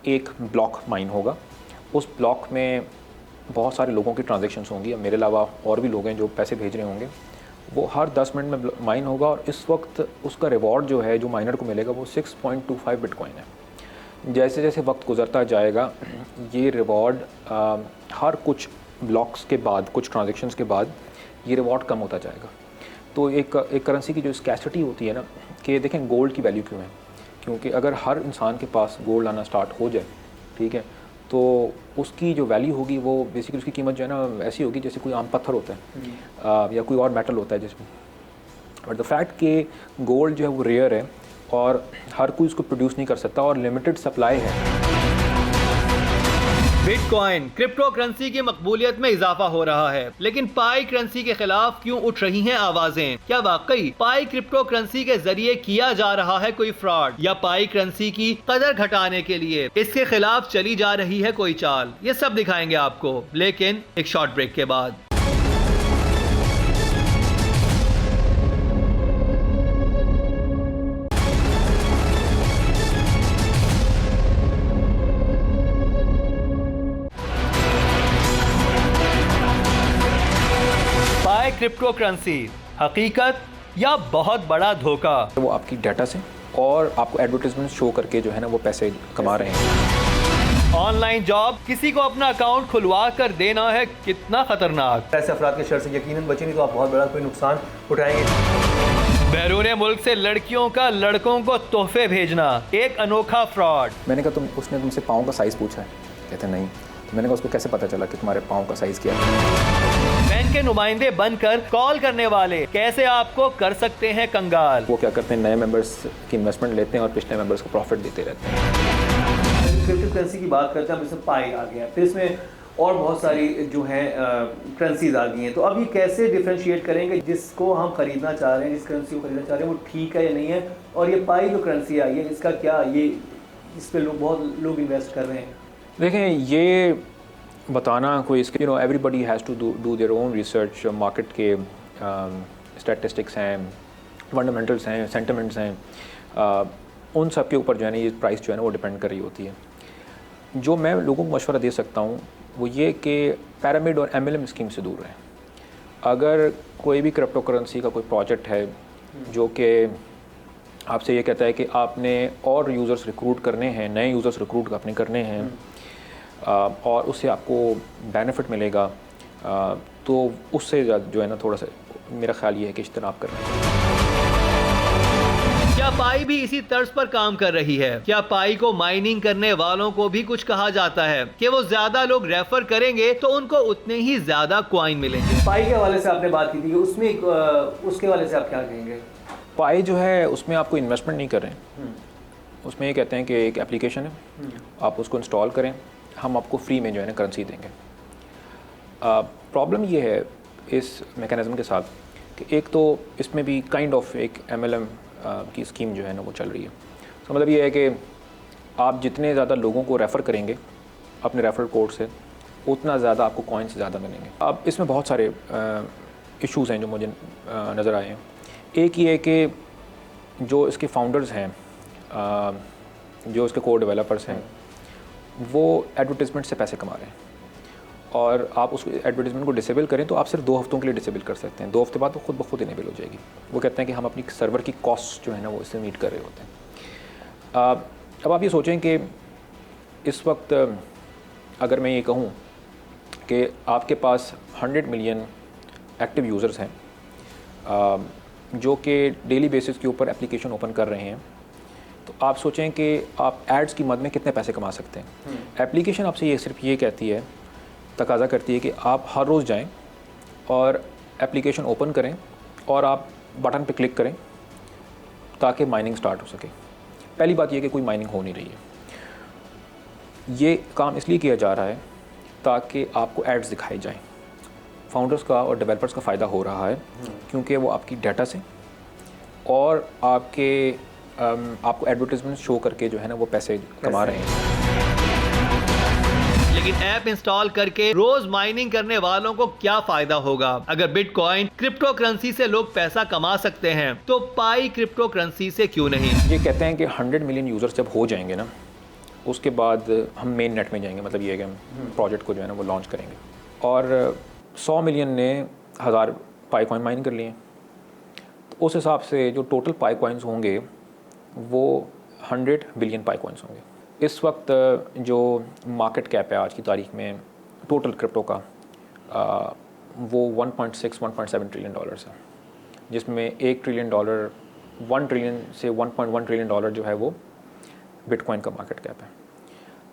एक ब्लॉक माइन होगा। उस ब्लॉक में बहुत सारे लोगों की ट्रांजैक्शंस होंगी, मेरे अलावा और भी लोग हैं जो पैसे भेज रहे होंगे। वो हर 10 मिनट में माइन होगा, और इस वक्त उसका रिवॉर्ड जो है जो माइनर को मिलेगा वो 6.25 बिटकॉइन है। जैसे जैसे वक्त गुजरता जाएगा ये रिवॉर्ड हर कुछ ब्लॉक्स के बाद, कुछ ट्रांजैक्शंस के बाद ये रिवॉर्ड कम होता जाएगा। तो एक करेंसी की जो स्कैसिटी होती है ना, कि देखें गोल्ड की वैल्यू क्यों है, क्योंकि अगर हर इंसान के पास गोल्ड आना स्टार्ट हो जाए, ठीक है, तो उसकी जो वैल्यू होगी वो बेसिकली उसकी कीमत जो है ना ऐसी होगी जैसे कोई आम पत्थर होता है या कोई और मेटल होता है जिसमें। बट द फैक्ट कि गोल्ड जो है वो रेयर है और हर कोई उसको प्रोड्यूस नहीं कर सकता और लिमिटेड सप्लाई है। बिटकॉइन क्रिप्टो करेंसी की मकबूलियत में इजाफा हो रहा है, लेकिन पाई करेंसी के खिलाफ क्यों उठ रही हैं आवाजें? क्या वाकई पाई क्रिप्टो करेंसी के जरिए किया जा रहा है कोई फ्रॉड, या पाई करेंसी की कदर घटाने के लिए इसके खिलाफ चली जा रही है कोई चाल? ये सब दिखाएंगे आपको, लेकिन एक शॉर्ट ब्रेक के बाद। पाई क्रिप्टो करेंसी हकीकत या बहुत बड़ा धोखा? वो आपकी डाटा से और आपको एडवर्टाइजमेंट शो करके जो है ना वो पैसे कमा रहे हैं। ऑनलाइन जॉब किसी को अपना अकाउंट खुलवा कर देना है कितना खतरनाक। ऐसे अफराद के शर से यकीनन बचे, नहीं तो आप बहुत बड़ा कोई नुकसान उठाएंगे। बैरून मुल्क से लड़कियों का लड़कों को तोहफे भेजना एक अनोखा फ्रॉड। मैंने कहा उसने तुमसे पाँव का साइज़ पूछा है? कहते नहीं। तो मैंने कहा उसको कैसे पता चला कि तुम्हारे पाँव का साइज़ क्या है? बैंक के नुमाइंदे बनकर कॉल करने वाले कैसे आपको कर सकते हैं कंगाल? वो क्या करते हैं, नए मेंबर्स की इन्वेस्टमेंट लेते हैं और पिछले मेंबर्स को प्रॉफिट देते रहते हैं। क्रिप्टो करेंसी की बात करते हैं, इसमें पाई आ गया, फिर इसमें और बहुत सारी जो हैं करेंसीज आ गई हैं। तो अब ये कैसे डिफरेंशिएट करेंगे जिसको हम खरीदना चाह रहे हैं, जिस करेंसी को खरीदना चाह रहे हैं वो ठीक है या नहीं है? और ये पाई जो करेंसी आई है इसका क्या, ये इस पर बहुत लोग इन्वेस्ट कर रहे हैं। देखें, ये बताना कोई इसके everybody has to do their own research. Market के स्टैटिस्टिक्स हैं, फंडामेंटल्स हैं, सेंटिमेंट्स हैं, उन सब के ऊपर जो है ना ये प्राइस जो है ना वो डिपेंड कर रही होती है। जो मैं लोगों को मशवरा दे सकता हूँ वो ये कि पिरामिड और MLM स्कीम से दूर रहें। अगर कोई भी क्रिप्टो करेंसी का कोई प्रोजेक्ट है जो कि आपसे ये कहता है कि आपने और यूज़र्स रिक्रूट करने हैं, नए यूज़र्स रिक्रूट अपने करने हैं और उससे आपको बेनिफिट मिलेगा, तो उससे जो है ना थोड़ा सा मेरा ख्याल ये है कि इज्तनाब करना चाहिए। क्या पाई भी इसी तर्ज पर काम कर रही है? क्या पाई को माइनिंग करने वालों को भी कुछ कहा जाता है कि वो ज्यादा लोग रेफर करेंगे तो उनको उतने ही ज्यादा कॉइन मिलेंगे? पाई के हवाले से आपने बात की थी, उसमें उसके हवाले से आप क्या कहेंगे? पाई जो है उसमें आपको इन्वेस्टमेंट नहीं कर रहे हैं, उसमें ये कहते हैं कि एक एप्लीकेशन है, आप उसको इंस्टॉल करें, हम आपको फ्री में जो है ना करेंसी देंगे। प्रॉब्लम ये है इस मैकेनिज़्म के साथ कि एक तो इसमें भी काइंड ऑफ एक MLM की स्कीम जो है ना वो चल रही है। तो मतलब ये है कि आप जितने ज़्यादा लोगों को रेफ़र करेंगे अपने रेफरल कोड से, उतना ज़्यादा आपको कॉइन्स ज़्यादा मिलेंगे। अब इसमें बहुत सारे इश्यूज़ हैं जो मुझे नज़र आए हैं। एक ये है कि जो इसके फाउंडर्स हैं, जो इसके कोड डेवलपर्स हैं, वो एडवर्टाइजमेंट से पैसे कमा रहे हैं, और आप उस एडवर्टाइजमेंट को डिसेबल करें तो आप सिर्फ 2 हफ्तों के लिए डिसेबल कर सकते हैं। 2 हफ्ते बाद वो खुद ब खुद इनेबल हो जाएगी। वो कहते हैं कि हम अपनी सर्वर की कॉस्ट जो है ना वो इससे मीट कर रहे होते हैं। अब आप ये सोचें कि इस वक्त अगर मैं ये कहूँ कि आपके पास 100 मिलियन एक्टिव यूज़र्स हैं जो कि डेली बेसिस के ऊपर एप्लीकेशन ओपन कर रहे हैं, तो आप सोचें कि आप एड्स की मद में कितने पैसे कमा सकते हैं। एप्लीकेशन आपसे ये सिर्फ ये कहती है, तकाजा करती है कि आप हर रोज़ जाएं और एप्लीकेशन ओपन करें और आप बटन पे क्लिक करें ताकि माइनिंग स्टार्ट हो सके। पहली बात यह कि कोई माइनिंग हो नहीं रही है। ये काम इसलिए किया जा रहा है ताकि आपको एड्स दिखाए जाएं। फाउंडर्स का और डेवलपर्स का फ़ायदा हो रहा है क्योंकि वो आपकी डाटा से और आपको एडवर्टाइजमेंट शो करके जो है ना वो पैसे कमा रहे हैं। लेकिन ऐप इंस्टॉल करके रोज माइनिंग करने वालों को क्या फायदा होगा? अगर बिटकॉइन क्रिप्टो करेंसी से लोग पैसा कमा सकते हैं तो पाई क्रिप्टो करेंसी से क्यों नहीं? ये कहते हैं कि 100 मिलियन यूज़र्स जब हो जाएंगे ना, उसके बाद हम मेन नेट में जाएंगे। मतलब ये है कि हम प्रोजेक्ट को जो है ना वो लॉन्च करेंगे, और 100 मिलियन ने 1000 पाई कॉइन माइन कर लिए, तो उस हिसाब से जो टोटल पाई कॉइन्स होंगे वो 100 बिलियन पाई कॉइन्स होंगे। इस वक्त जो मार्केट कैप है आज की तारीख में टोटल क्रिप्टो का, वो 1.6-1.7 ट्रिलियन डॉलर्स है, जिसमें $1 ट्रिलियन 1 ट्रिलियन से 1.1 ट्रिलियन डॉलर जो है वो बिटकॉइन का मार्केट कैप है।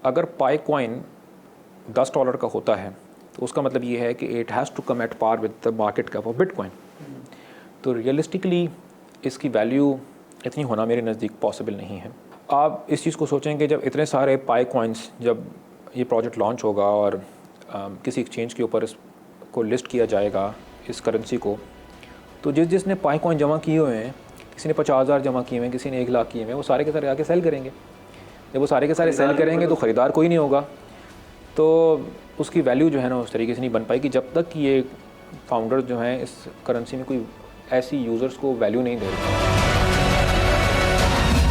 अगर पाई कॉइन $10 का होता है तो उसका मतलब ये है कि it has to come at par with the market cap of Bitcoin. तो रियलिस्टिकली इसकी वैल्यू इतनी होना मेरे नज़दीक पॉसिबल नहीं है। आप इस चीज़ को सोचें कि जब इतने सारे पाई कॉइन्स जब ये प्रोजेक्ट लॉन्च होगा और किसी एक्सचेंज के ऊपर इसको लिस्ट किया जाएगा इस करेंसी को, तो जिसने पाई कॉइन जमा किए हुए हैं, किसी ने 50,000 जमा किए हुए हैं, किसी ने 1 लाख किए हुए हैं, वो सारे के सारे आके सेल करेंगे। जब वो सारे के सारे सेल करेंगे तो ख़रीदार कोई नहीं होगा, तो उसकी वैल्यू जो है ना उस तरीके से नहीं बन पाएगी जब तक कि ये फाउंडर जो हैं इस करेंसी में कोई ऐसी यूज़र्स को वैल्यू नहीं दे रहे।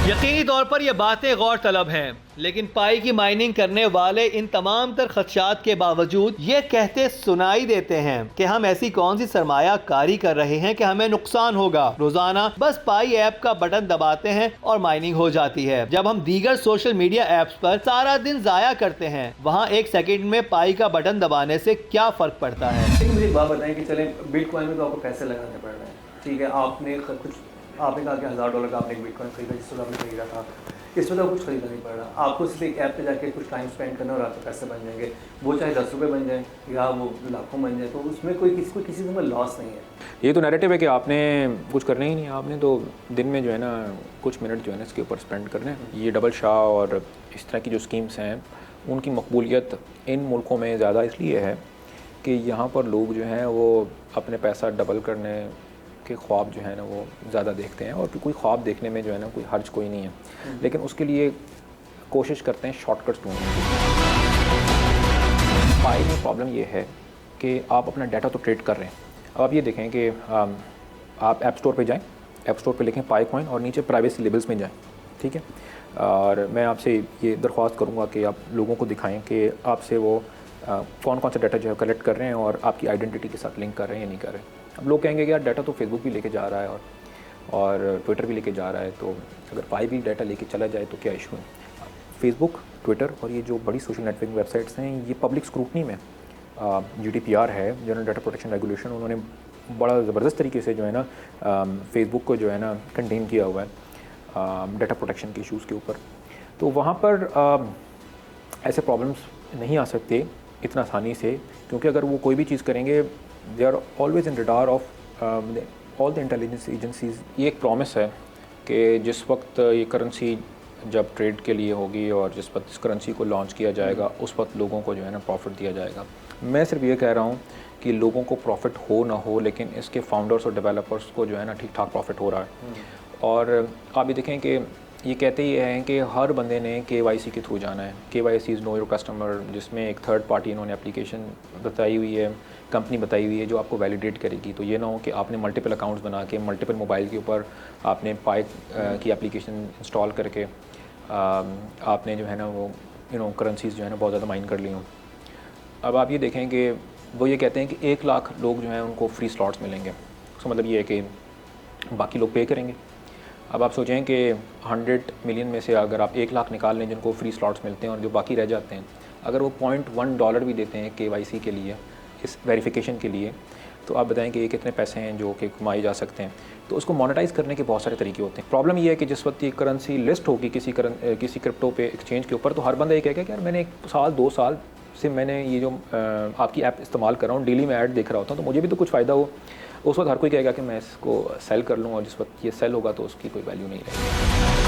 यकीनी तौर पर यह बातें गौर तलब हैं, लेकिन पाई की माइनिंग करने वाले इन तमाम तर खदशात के बावजूद ये कहते सुनाई देते हैं कि हम ऐसी कौन सी सरमाया कारी कर रहे हैं कि हमें नुकसान होगा। रोजाना बस पाई ऐप का बटन दबाते हैं और माइनिंग हो जाती है। जब हम दीगर सोशल मीडिया ऐप्स पर सारा दिन जाया करते हैं, वहाँ 1 सेकंड में पाई का बटन दबाने से क्या फर्क पड़ता है। मुझे एक बात बताएं कि चले बिटकॉइन में तो आपको पैसे लगाने पड़ रहे हैं, ठीक है, आपने कहा कि $1000 का आपने एक बिटकॉइन खरीदा जिसको आपने खरीदा था, इसमें तो कुछ खरीदना नहीं पड़ रहा, आपको सिर्फ एक ऐप पे जाके कुछ टाइम स्पेंड करना और आपके पैसे बन जाएंगे, वो चाहे 10 रुपये बन जाए या वो लाखों बन जाए, तो उसमें किसी में लॉस नहीं है। ये तो नैरेटिव है कि आपने कुछ करना ही नहीं, आपने तो दिन में जो है ना कुछ मिनट जो है ना इसके ऊपर स्पेंड करने हैं। ये डबल शाह और इस तरह की जो स्कीम्स हैं उनकी मकबूलियत इन मुल्कों में ज़्यादा इसलिए है कि यहाँ पर लोग जो हैं वो अपने पैसा डबल करने के ख्वाब जो है ना वो ज़्यादा देखते हैं, और कोई ख्वाब देखने में जो है ना कोई हर्ज कोई नहीं है, लेकिन उसके लिए कोशिश करते हैं शॉर्टकट्स ढूंढने की। पाई में प्रॉब्लम ये है कि आप अपना डाटा तो ट्रेड कर रहे हैं। अब आप ये देखें कि आप ऐप स्टोर पे जाएं, ऐप स्टोर पे लिखें पाई कॉइन और नीचे प्राइवेसी लेबल्स में जाएं, ठीक है, और मैं आपसे ये दरख्वास्त करूँगा कि आप लोगों को दिखाएँ कि आपसे वो कौन कौन सा डाटा जो है कलेक्ट कर रहे हैं और आपकी आइडेंटिटी के साथ लिंक कर रहे हैं या नहीं कर रहे हैं। अब लोग कहेंगे कि यार डाटा तो फेसबुक भी लेके जा रहा है और ट्विटर भी लेके जा रहा है, तो अगर पाई भी डाटा लेके चला जाए तो क्या इशू है। फेसबुक, ट्विटर और ये जो बड़ी सोशल नेटवर्किंग वेबसाइट्स हैं ये पब्लिक स्क्रूटनी में GDPR है, जनरल डाटा प्रोटेक्शन रेगुलेशन, उन्होंने बड़ा ज़बरदस्त तरीके से जो है ना फेसबुक को जो है ना कंटेन किया हुआ है डाटा प्रोटेक्शन के इशूज़ के ऊपर। तो वहाँ पर ऐसे प्रॉब्लम्स नहीं आ सकते इतना आसानी से, क्योंकि अगर वो कोई भी चीज़ करेंगे they are always in radar of all the intelligence agencies. ये एक प्रॉमिस है कि जिस वक्त ये करेंसी जब ट्रेड के लिए होगी और जिस वक्त इस करेंसी को लॉन्च किया जाएगा उस वक्त लोगों को जो है ना प्रॉफिट दिया जाएगा। मैं सिर्फ ये कह रहा हूँ कि लोगों को प्रॉफिट हो ना हो, लेकिन इसके फाउंडर्स और डेवलपर्स को जो है ना ठीक ठाक प्रॉफिट हो रहा है। और आप ये देखें कि ये कहते ही हैं कि हर बंदे ने KYC के थ्रू जाना है। KYC is know your customer, जिसमें एक थर्ड पार्टी इन्होंने एप्लीकेशन बताई हुई है, कंपनी बताई हुई है जो आपको वैलिडेट करेगी। तो ये ना हो कि आपने मल्टीपल अकाउंट्स बना के मल्टीपल मोबाइल के ऊपर आपने पाई की एप्लीकेशन इंस्टॉल करके आपने जो है ना वो करेंसीज़ जो है ना बहुत ज़्यादा माइन कर ली हों। अब आप ये देखें कि वो ये कहते हैं कि 1 लाख लोग जो हैं उनको फ्री स्लॉट्स मिलेंगे, उसका मतलब ये है कि बाकी लोग पे करेंगे। अब आप सोचें कि 100 मिलियन में से अगर आप 1 लाख निकाल लें जिनको फ्री स्लॉट्स मिलते हैं और जो बाकी रह जाते हैं, अगर वो $0.1 भी देते हैं KYC के लिए, इस वेरिफिकेशन के लिए, तो आप बताएं कि ये कितने पैसे हैं जो कि कमाए जा सकते हैं। तो उसको मोनेटाइज़ करने के बहुत सारे तरीके होते हैं। प्रॉब्लम ये है कि जिस वक्त ये करेंसी लिस्ट होगी किसी क्रिप्टो पे एक्सचेंज के ऊपर, तो हर बंदा ये कहेगा कि यार मैंने 1 साल 2 साल से मैंने ये जो आपकी ऐप इस्तेमाल कर रहा हूँ, डेली में ऐड देख रहा होता हूँ, तो मुझे भी तो कुछ फ़ायदा हो। उस वक्त हर कोई कहेगा कि मैं इसको सेल कर लूँ, और जिस वक्त ये सेल होगा तो उसकी कोई वैल्यू नहीं रहेगी।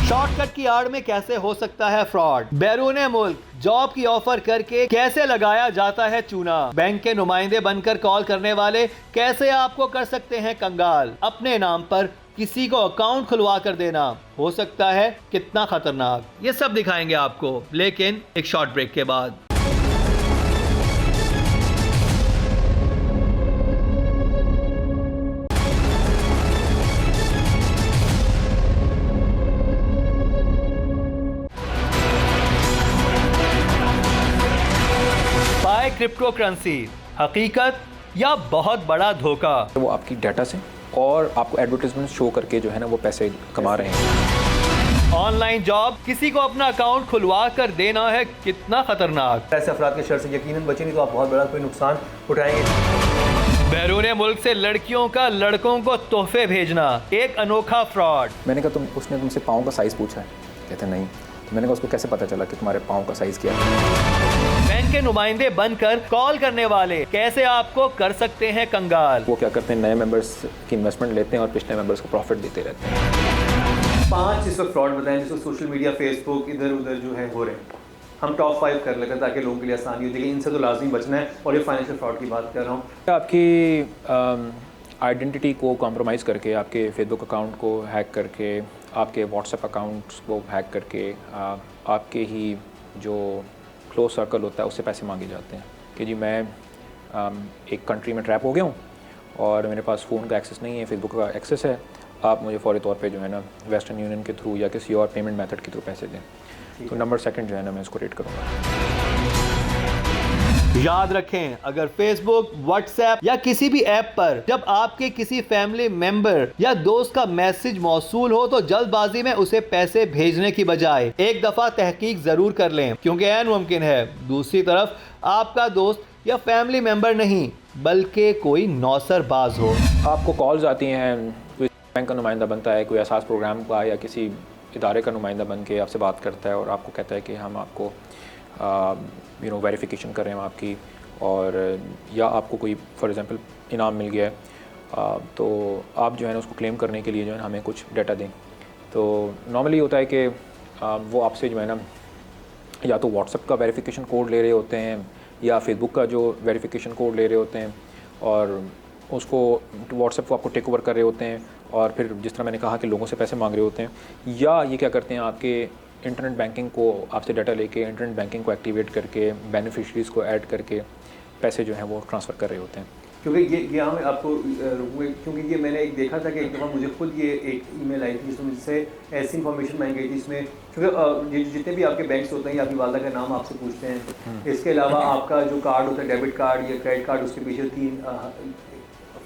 शॉर्टकट की आड़ में कैसे हो सकता है फ्रॉड? बैरून मुल्क जॉब की ऑफर करके कैसे लगाया जाता है चूना? बैंक के नुमाइंदे बनकर कॉल करने वाले कैसे आपको कर सकते हैं कंगाल? अपने नाम पर किसी को अकाउंट खुलवा कर देना हो सकता है कितना खतरनाक। ये सब दिखाएंगे आपको, लेकिन एक शॉर्ट ब्रेक के बाद। क्रिप्टो करेंसी हकीकत या बहुत बड़ा धोखा? वो आपकी डाटा से और आपको एडवर्टाइजमेंट शो करके जो है ना वो पैसे कमा रहे हैं। ऑनलाइन जॉब किसी को अपना अकाउंट खुलवा कर देना है कितना खतरनाक। ऐसे अफराद के शर से यकीनन बचे, नहीं तो आप बहुत बड़ा कोई नुकसान उठाएंगे। बैरून मुल्क से लड़कियों का लड़कों को तोहफे भेजना एक अनोखा फ्रॉड। मैंने कहा उसने तुमसे पाँव का साइज़ पूछा है? कहते नहीं। तो मैंने कहा उसको कैसे पता चला कि तुम्हारे पाँव का साइज़ क्या है? बैंक के नुमाइंदे बनकर कॉल करने वाले कैसे आपको कर सकते हैं कंगाल? वो क्या करते हैं, नए मेंबर्स की इन्वेस्टमेंट लेते हैं और पिछले मेंबर्स को प्रॉफिट देते रहते हैं। 5 इस वक्त फ्रॉड बताएं जिसको सोशल मीडिया फेसबुक इधर उधर जो है हो रहे हैं। हम टॉप 5 कर लेते हैं ताकि लोगों के लिए आसानी हो, लेकिन इनसे तो लाजमी बचना है। और ये फाइनेंशियल फ्रॉड की बात कर रहा हूँ। आपकी आइडेंटिटी को कॉम्प्रोमाइज़ करके, आपके फेसबुक अकाउंट को हैक करके, आपके व्हाट्सएप अकाउंट्स को हैक करके आपके ही जो क्लोज सर्कल होता है उससे पैसे मांगे जाते हैं कि जी मैं एक कंट्री में ट्रैप हो गया हूँ और मेरे पास फ़ोन का एक्सेस नहीं है, फेसबुक का एक्सेस है, आप मुझे फ़ौरी तौर पे जो है ना वेस्टर्न यूनियन के थ्रू या किसी और पेमेंट मेथड के थ्रू पैसे दें। तो नंबर सेकंड जो है ना मैं इसको रेट करूँगा। याद रखें, अगर फेसबुक, व्हाट्सएप या किसी भी ऐप पर जब आपके किसी फैमिली मेंबर या दोस्त का मैसेज मौसूल हो तो जल्दबाजी में उसे पैसे भेजने की बजाय एक दफा तहकीक जरूर कर लें, क्योंकि ऐन मुमकिन है दूसरी तरफ आपका दोस्त या फैमिली मेंबर नहीं बल्कि कोई नौसरबाज हो। आपको कॉल्स आती हैं, कोई बैंक का नुमाइंदा बनता है, कोई एहसास प्रोग्राम का या किसी इदारे का नुमाइंदा बन के आपसे बात करता है और आपको कहता है कि हम आपको वेरिफिकेशन कर रहे हैं आपकी, और या आपको कोई फॉर एग्जांपल इनाम मिल गया है तो आप जो है ना उसको क्लेम करने के लिए जो है ना हमें कुछ डाटा दें। तो नॉर्मली होता है कि वो आपसे जो है ना या तो व्हाट्सएप का वेरिफिकेशन कोड ले रहे होते हैं या फेसबुक का जो वेरिफिकेशन कोड ले रहे होते हैं और उसको व्हाट्सएप को आपको टेक ओवर कर रहे होते हैं और फिर जिस तरह मैंने कहा कि लोगों से पैसे मांग रहे होते हैं, या ये क्या करते हैं आपके इंटरनेट बैंकिंग को आपसे डाटा लेके इंटरनेट बैंकिंग को एक्टिवेट करके बेनिफिशरीज़ को ऐड करके पैसे जो हैं वो ट्रांसफ़र कर रहे होते हैं। क्योंकि ये यहाँ मैं आपको रुकूँगा, क्योंकि ये मैंने एक देखा था कि एक दफ़ा मुझे खुद ये एक ईमेल आई थी जिसमें मुझसे ऐसी इन्फॉर्मेशन मांगी गई थी, इसमें क्योंकि जितने भी आपके बैंक्स होते हैं या आपकी वालदा का नाम आपसे पूछते हैं, इसके अलावा आपका जो कार्ड होता है डेबिट कार्ड या क्रेडिट कार्ड, उसके पीछे 3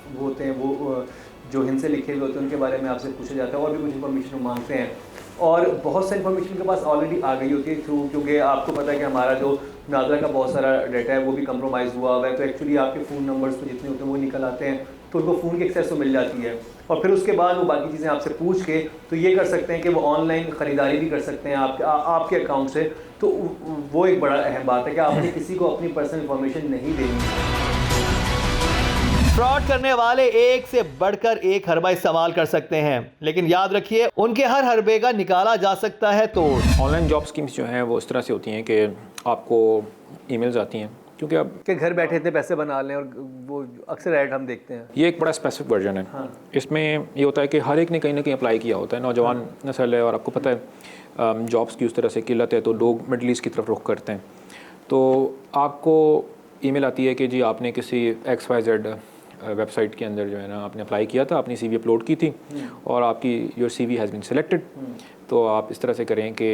वो होते हैं, वो जो हिंद से लिखे हुए होते हैं उनके बारे में आपसे पूछा जाता है और भी कुछ इन्फॉर्मेशन मांगते हैं और बहुत सारी इन्फॉर्मेशन के पास ऑलरेडी आ गई होती है थ्रू, क्योंकि आपको पता है कि हमारा जो नादरा का बहुत सारा डाटा है वो भी कंप्रोमाइज़ हुआ हुआ है, तो एक्चुअली आपके फ़ोन नंबर्स तो जितने होते हैं वो निकल आते हैं, तो उनको फ़ोन की एक्सेस तो मिल जाती है और फिर उसके बाद वो बाकी चीज़ें आपसे पूछ के तो ये कर सकते हैं कि वो ऑनलाइन ख़रीदारी भी कर सकते हैं आपके अकाउंट से। तो वो एक बड़ा अहम बात है कि आपने किसी को अपनी पर्सनल इन्फॉर्मेशन नहीं देनी। फ्रॉड करने वाले एक से बढ़कर एक हरबा इस्तेमाल कर सकते हैं, लेकिन याद रखिए उनके हर हरबे का निकाला जा सकता है तोड़। ऑनलाइन जॉब स्कीम्स जो हैं वो इस तरह से होती हैं कि आपको ईमेल्स आती हैं, क्योंकि अब कि घर बैठे इतने पैसे बना लें, और वो अक्सर ऐड हम देखते हैं। ये एक बड़ा स्पेसिफिक वर्जन है। हाँ। इसमें ये होता है कि हर एक ने कहीं ना कहीं अप्लाई किया होता है, नौजवान नस्ल है और आपको पता है जॉब्स की उस तरह से किल्लत है तो लोग मिडल ईस्ट की तरफ रुख करते हैं। तो आपको ईमेल आती है कि जी आपने किसी XYZ वेबसाइट के अंदर जो है ना आपने अप्लाई किया था, अपनी CV अपलोड की थी और आपकी your CV has been selected. तो आप इस तरह से करें कि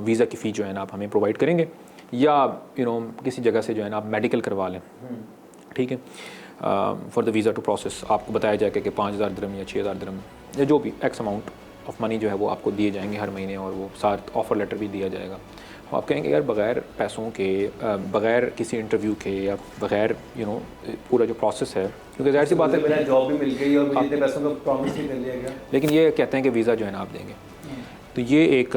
वीज़ा की फ़ी जो है ना आप हमें प्रोवाइड करेंगे या किसी जगह से जो है ना आप मेडिकल करवा लें, ठीक है, for the visa to process. आपको बताया जाएगा कि 5000 दिरहम या 6000 दिरहम या जो भी एक्स अमाउंट ऑफ मनी जो है वो आपको दिए जाएंगे हर महीने, और वो साथ ऑफ़र लेटर भी दिया जाएगा। आप कहेंगे यार बग़ैर पैसों के, बग़ैर किसी इंटरव्यू के या बग़ैर पूरा जो प्रोसेस है, क्योंकि ज़ाहिर सी बात है मेरा जॉब भी मिल गई और मुझे इतने पैसों का प्रॉमिस भी कर लिया गया, लेकिन ये कहते हैं कि वीज़ा जो है ना आप देंगे। तो ये एक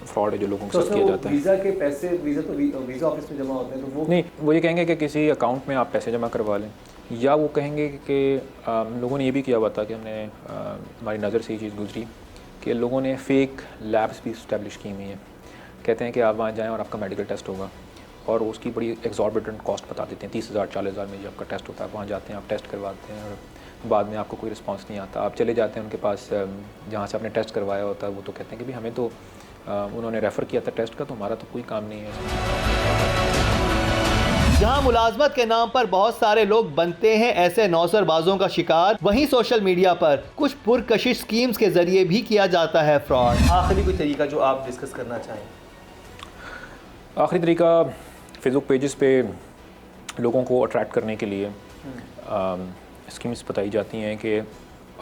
फ्रॉड है जो लोगों के साथ किया जाता है। वीज़ा के पैसे वीज़ा ऑफिस में जमा होते हैं, तो वो नहीं, वो ये कहेंगे कि किसी अकाउंट में आप पैसे जमा करवा लें, या वो कहेंगे कि लोगों ने ये भी किया हुआ था कि हमने हमारी नज़र से ये चीज़ गुजरी कि लोगों ने फ़ेक लैब्स भी इस्टेब्लिश की हुई हैं। कहते हैं कि आप वहाँ जाएँ और आपका मेडिकल टेस्ट होगा और उसकी बड़ी एक्सॉर्बिटेंट कॉस्ट बता देते हैं, 30,000 40,000 में जो आपका टेस्ट होता है। वहाँ जाते हैं, आप टेस्ट करवाते हैं और बाद में आपको कोई रिस्पांस नहीं आता। आप चले जाते हैं उनके पास जहाँ से आपने टेस्ट करवाया होता है, वो तो कहते हैं कि भाई हमें तो उन्होंने रेफ़र किया था टेस्ट का, तो हमारा तो कोई काम नहीं है। जहां मुलाजमत के नाम पर बहुत सारे लोग बनते हैं ऐसे नौसरबाजों का शिकार, वहीं सोशल मीडिया पर कुछ पुरकशिश स्कीम्स के जरिए भी किया जाता है फ्रॉड। आखिरी कोई तरीका जो आप डिस्कस करना चाहें? आखिरी तरीका, फेसबुक पेजेस पे लोगों को अट्रैक्ट करने के लिए स्कीम्स बताई जाती हैं कि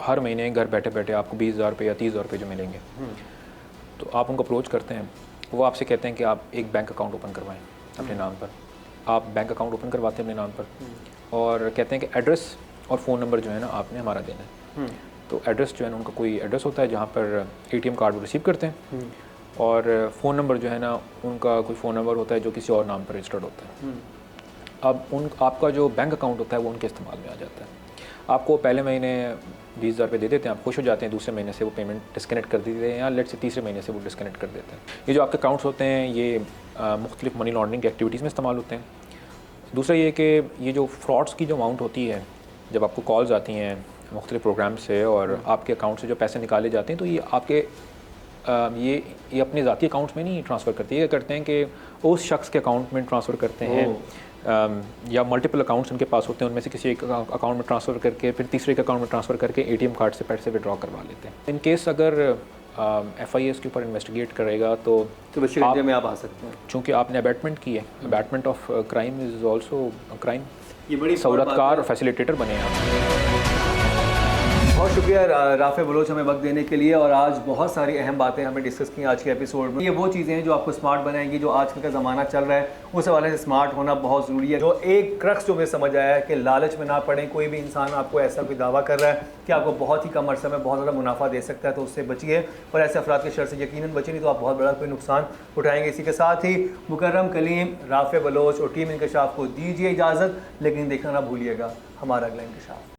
हर महीने घर बैठे बैठे आपको 20,000 रुपये या 30,000 रुपये जो मिलेंगे। तो आप उनको अप्रोच करते हैं, वो आपसे कहते हैं कि आप एक बैंक अकाउंट ओपन करवाएं अपने नाम पर। आप बैंक अकाउंट ओपन करवाते हैं अपने नाम पर और कहते हैं कि एड्रेस और फ़ोन नंबर जो है ना आपने हमारा देना है। तो एड्रेस जो है ना उनका कोई एड्रेस होता है जहाँ पर ATM कार्ड वो रिसीव करते हैं, और फ़ोन नंबर जो है ना उनका कोई फ़ोन नंबर होता है जो किसी और नाम पर रजिस्टर्ड होता है। अब आपका जो बैंक अकाउंट होता है वो उनके इस्तेमाल में आ जाता है। आपको पहले महीने 20,000 रुपये दे देते हैं, आप खुश हो जाते हैं, दूसरे महीने से वो पेमेंट डिस्कनेक्ट कर देते हैं या लेट से तीसरे महीने से वो डिस्कनेक्ट कर देते हैं। ये जो आपके अकाउंट्स होते हैं ये मुख्तलिफ मनी लॉन्ड्रिंग की एक्टिविटीज़ में इस्तेमाल होते हैं। दूसरा ये कि ये जो फ्रॉड्स की जो अमाउंट होती है, जब आपको कॉल्स आती हैं मुख्तलिफ प्रोग्राम से और आपके अकाउंट से जो पैसे निकाले जाते हैं, तो ये आपके ये अपने ज़ाती अकाउंट्स में नहीं ट्रांसफ़र करते, ये करते हैं कि उस शख्स के अकाउंट में ट्रांसफ़र करते हैं या मल्टीपल अकाउंट्स उनके पास होते हैं, उनमें से किसी एक अकाउंट में ट्रांसफ़र करके फिर तीसरे के अकाउंट में ट्रांसफ़र करके ATM कार्ड से पैसे विड्रॉ करवा लेते हैं। इन केस अगर FIA के ऊपर इन्वेस्टिगेट करेगा तो बशीर इंडिया में आप आ सकते हैं, चूँकि आपने अबैटमेंट की है, abatement of crime is also crime, ये बड़ी सहूलतकार और फैसिलिटेटर बने हैं आप। बहुत शुक्रिया राफे बलोच हमें वक्त देने के लिए, और आज बहुत सारी अहम बातें हमें डिस्कस की आज के एपिसोड में। ये वो चीज़ें हैं जो आपको स्मार्ट बनाएंगी, जो आजकल का ज़माना चल रहा है उस हवाले से स्मार्ट होना बहुत ज़रूरी है। जो एक क्रक्स जो मुझे समझ आया है कि लालच में ना पड़ें। कोई भी इंसान आपको ऐसा कोई दावा कर रहा है कि आपको बहुत ही कम अर्से में बहुत ज़्यादा मुनाफा दे सकता है, तो उससे बचिए, और ऐसे अफराद के शर से यकीनन बचिए, नहीं तो आप बहुत बड़ा कोई नुकसान उठाएंगे। इसी के साथ ही मुकर्रम कलीम, राफे बलोच और टीम इंकशाफ को दीजिए इजाज़त, लेकिन देखना ना भूलिएगा हमारा अगला इंकशाफ।